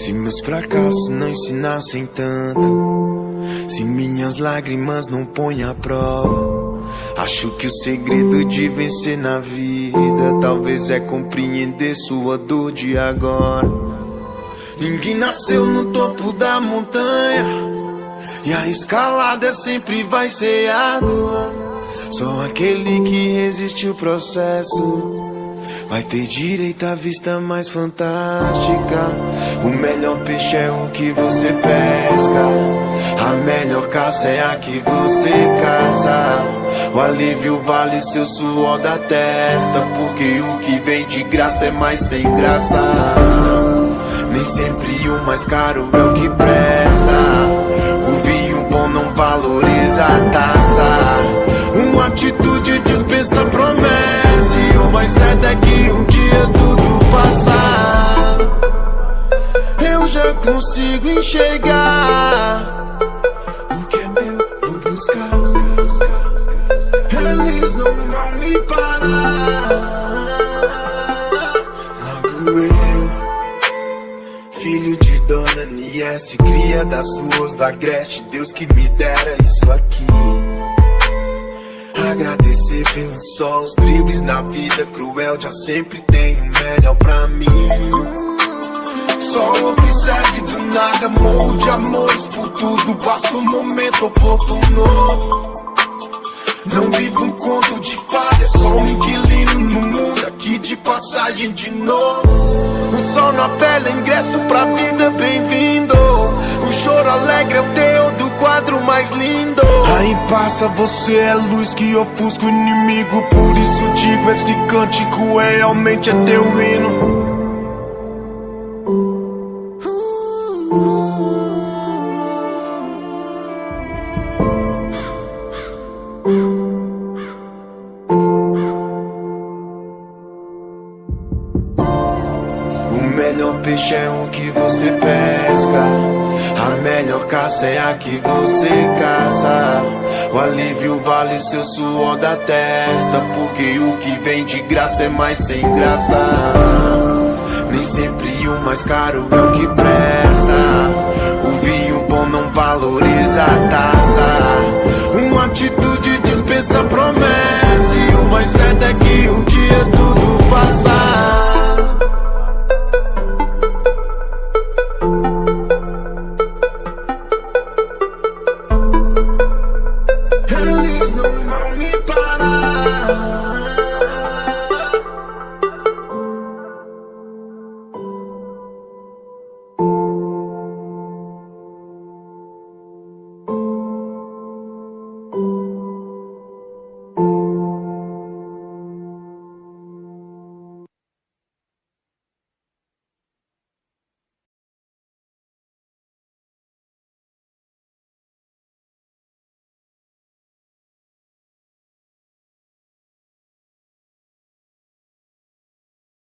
Se meus fracassos não ensinassem tanto, se minhas lágrimas não põem à prova, acho que o segredo de vencer na vida talvez é compreender sua dor de agora. Ninguém nasceu no topo da montanha e a escalada sempre vai ser árdua. Só aquele que resiste o processo vai ter direito à vista mais fantástica. O melhor peixe é o que você pesca, a melhor caça é a que você caça. O alívio vale seu suor da testa, porque o que vem de graça é mais sem graça. Nem sempre o mais caro é o que presta, o vinho bom não valoriza a taça. Uma atitude dispensa promessa, e o mais certo é que um dia tudo passar. Eu já consigo enxergar o que é meu, vou buscar. Eles não vão me parar. Logo eu, filho de Dona Niesse, cria das ruas da Agreste, Deus que me dera isso aqui. Agradecer pelo sol, os dribles na vida cruel, já sempre tem o melhor pra mim. Só observe do nada, morro de amores por tudo, basta um momento oportuno. Não vivo um conto de fada, é só um inquilino no mundo, aqui de passagem de novo. O sol na pele, ingresso pra vida, bem-vindo. O choro alegre é o teu do quadro mais lindo. Aí passa, você é luz que ofusca o inimigo, por isso digo, esse cântico é realmente é teu hino. O melhor peixe é o que você pesca, a melhor caça é a que você caça. O alívio vale seu suor da testa, porque o que vem de graça é mais sem graça. Nem sempre o mais caro é o que presta, o vinho bom não valoriza a taça. Uma atitude dispensa promessa, e o mais certo é que um dia tudo passar.